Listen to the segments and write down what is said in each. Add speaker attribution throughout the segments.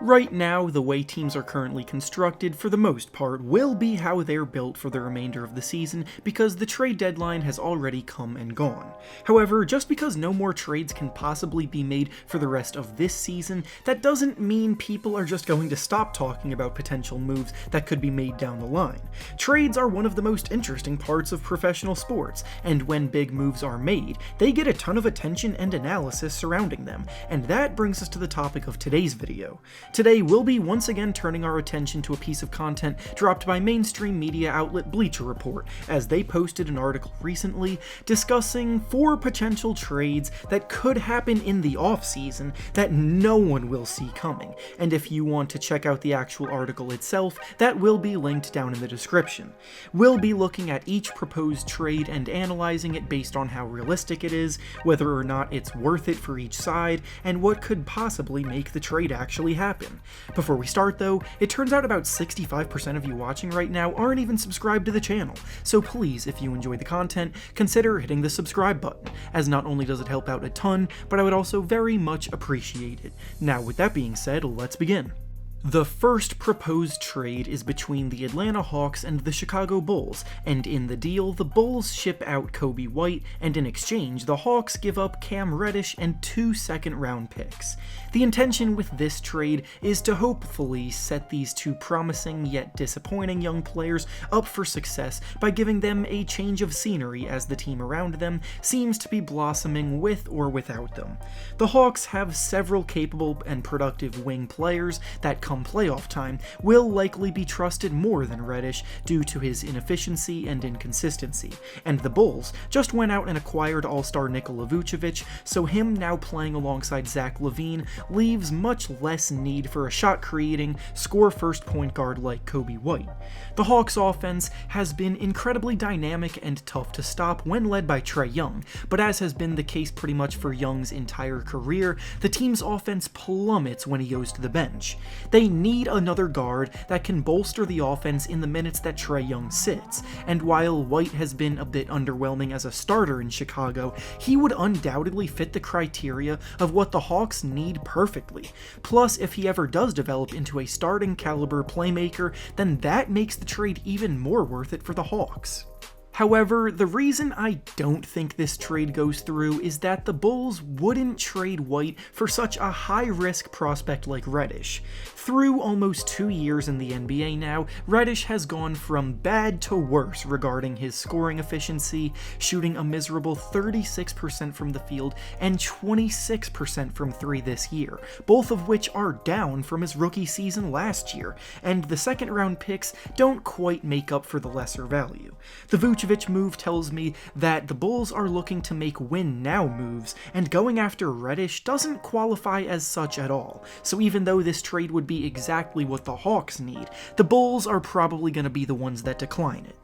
Speaker 1: Right now, the way teams are currently constructed, for the most part, will be how they're built for the remainder of the season because the trade deadline has already come and gone. However, just because no more trades can possibly be made for the rest of this season, that doesn't mean people are just going to stop talking about potential moves that could be made down the line. Trades are one of the most interesting parts of professional sports, and when big moves are made, they get a ton of attention and analysis surrounding them, and that brings us to the topic of today's video. Today, we'll be once again turning our attention to a piece of content dropped by mainstream media outlet Bleacher Report, as they posted an article recently discussing 4 potential trades that could happen in the offseason that no one will see coming. And if you want to check out the actual article itself, that will be linked down in the description. We'll be looking at each proposed trade and analyzing it based on how realistic it is, whether or not it's worth it for each side, and what could possibly make the trade actually happen. Before we start though, it turns out about 65% of you watching right now aren't even subscribed to the channel, so please, if you enjoy the content, consider hitting the subscribe button, as not only does it help out a ton, but I would also very much appreciate it. Now with that being said, let's begin. The first proposed trade is between the Atlanta Hawks and the Chicago Bulls, and in the deal, the Bulls ship out Kobe White, and in exchange, the Hawks give up Cam Reddish and 2 second-round picks. The intention with this trade is to hopefully set these 2 promising yet disappointing young players up for success by giving them a change of scenery as the team around them seems to be blossoming with or without them. The Hawks have several capable and productive wing players that come playoff time will likely be trusted more than Reddish due to his inefficiency and inconsistency, and the Bulls just went out and acquired all-star Nikola Vucevic, so him now playing alongside Zach LaVine leaves much less need for a shot-creating, score-first point guard like Kobe White. The Hawks' offense has been incredibly dynamic and tough to stop when led by Trae Young, but as has been the case pretty much for Young's entire career, the team's offense plummets when he goes to the bench. They need another guard that can bolster the offense in the minutes that Trae Young sits, and while White has been a bit underwhelming as a starter in Chicago, he would undoubtedly fit the criteria of what the Hawks need perfectly. Plus, if he ever does develop into a starting caliber playmaker, then that makes the trade even more worth it for the Hawks. However, the reason I don't think this trade goes through is that the Bulls wouldn't trade White for such a high-risk prospect like Reddish. Through almost 2 years in the NBA now, Reddish has gone from bad to worse regarding his scoring efficiency, shooting a miserable 36% from the field and 26% from 3 this year, both of which are down from his rookie season last year, and the second-round picks don't quite make up for the lesser value. The Vucevic move tells me that the Bulls are looking to make win-now moves, and going after Reddish doesn't qualify as such at all, so even though this trade would be exactly what the Hawks need, the Bulls are probably going to be the ones that decline it.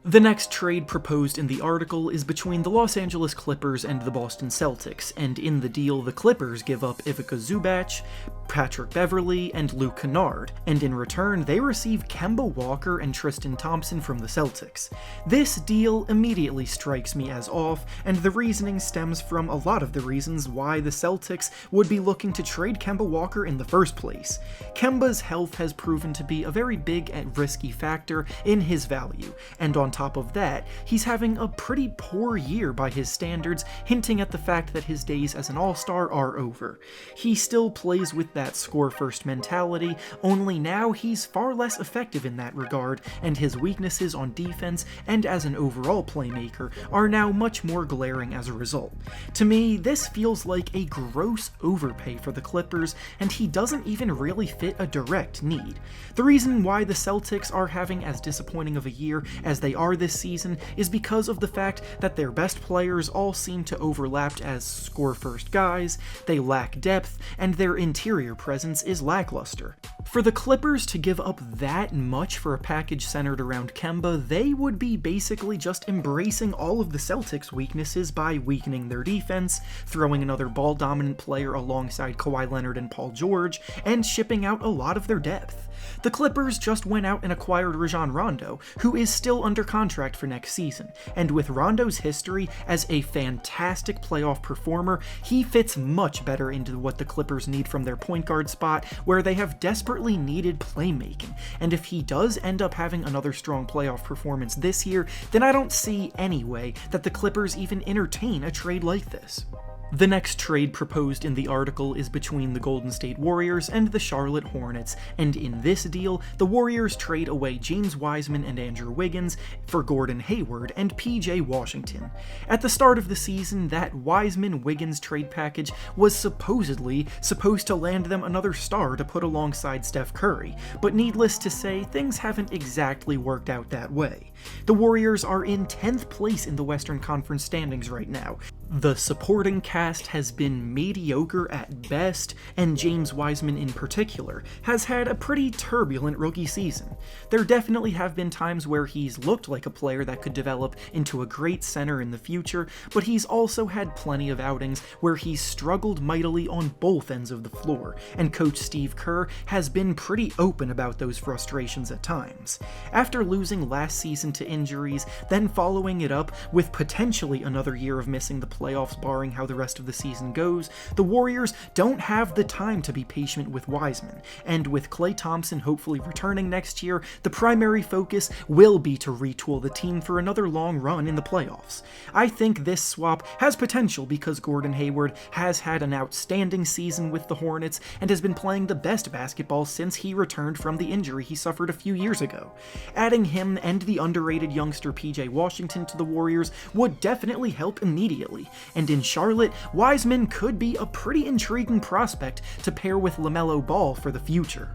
Speaker 1: The next trade proposed in the article is between the Los Angeles Clippers and the Boston Celtics, and in the deal the Clippers give up Ivica Zubac, Patrick Beverley, and Luke Kennard, and in return they receive Kemba Walker and Tristan Thompson from the Celtics. This deal immediately strikes me as off, and the reasoning stems from a lot of the reasons why the Celtics would be looking to trade Kemba Walker in the first place. Kemba's health has proven to be a very big and risky factor in his value, and on top of that, he's having a pretty poor year by his standards, hinting at the fact that his days as an all-star are over. He still plays with that score-first mentality, only now he's far less effective in that regard, and his weaknesses on defense and as an overall playmaker are now much more glaring as a result. To me, this feels like a gross overpay for the Clippers, and he doesn't even really fit a direct need. The reason why the Celtics are having as disappointing of a year as they are this season is because of the fact that their best players all seem to overlap as score-first guys, they lack depth, and their interior presence is lackluster. For the Clippers to give up that much for a package centered around Kemba, they would be basically just embracing all of the Celtics' weaknesses by weakening their defense, throwing another ball-dominant player alongside Kawhi Leonard and Paul George, and shipping out a lot of their depth. The Clippers just went out and acquired Rajon Rondo, who is still under contract for next season, and with Rondo's history as a fantastic playoff performer, he fits much better into what the Clippers need from their point guard spot, where they have desperately needed playmaking, and if he does end up having another strong playoff performance this year, then I don't see any way that the Clippers even entertain a trade like this. The next trade proposed in the article is between the Golden State Warriors and the Charlotte Hornets, and in this deal, the Warriors trade away James Wiseman and Andrew Wiggins for Gordon Hayward and PJ Washington. At the start of the season, that Wiseman-Wiggins trade package was supposedly supposed to land them another star to put alongside Steph Curry, but needless to say, things haven't exactly worked out that way. The Warriors are in 10th place in the Western Conference standings right now. The supporting cast has been mediocre at best, and James Wiseman in particular has had a pretty turbulent rookie season. There definitely have been times where he's looked like a player that could develop into a great center in the future, but he's also had plenty of outings where he's struggled mightily on both ends of the floor, and Coach Steve Kerr has been pretty open about those frustrations at times. After losing last season to injuries, then following it up with potentially another year of missing the playoffs barring how the rest of the season goes, the Warriors don't have the time to be patient with Wiseman, and with Klay Thompson hopefully returning next year, the primary focus will be to retool the team for another long run in the playoffs. I think this swap has potential because Gordon Hayward has had an outstanding season with the Hornets and has been playing the best basketball since he returned from the injury he suffered a few years ago. Adding him and the underrated youngster PJ Washington to the Warriors would definitely help immediately, and in Charlotte, Wiseman could be a pretty intriguing prospect to pair with LaMelo Ball for the future.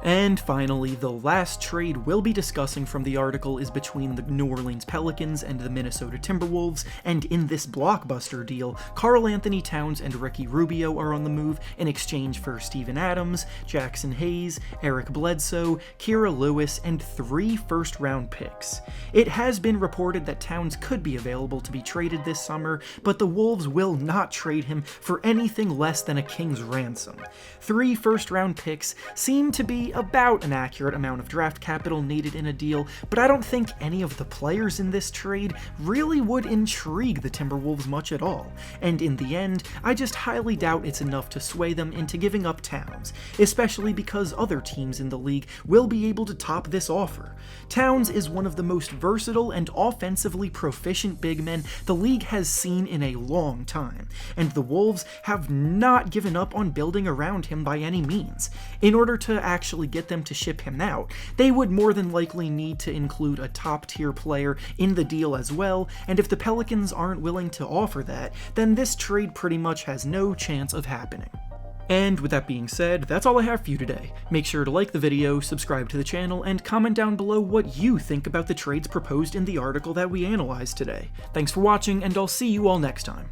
Speaker 1: And finally, the last trade we'll be discussing from the article is between the New Orleans Pelicans and the Minnesota Timberwolves, and in this blockbuster deal, Karl-Anthony Towns and Ricky Rubio are on the move in exchange for Steven Adams, Jackson Hayes, Eric Bledsoe, Kira Lewis, and 3 first-round picks. It has been reported that Towns could be available to be traded this summer, but the Wolves will not trade him for anything less than a king's ransom. 3 first-round picks seem to be about an accurate amount of draft capital needed in a deal, but I don't think any of the players in this trade really would intrigue the Timberwolves much at all, and in the end, I just highly doubt it's enough to sway them into giving up Towns, especially because other teams in the league will be able to top this offer. Towns is one of the most versatile and offensively proficient big men the league has seen in a long time, and the Wolves have not given up on building around him by any means. In order to actually get them to ship him out, they would more than likely need to include a top-tier player in the deal as well, and if the Pelicans aren't willing to offer that, then this trade pretty much has no chance of happening. And with that being said, that's all I have for you today. Make sure to like the video, subscribe to the channel, and comment down below what you think about the trades proposed in the article that we analyzed today. Thanks for watching, and I'll see you all next time.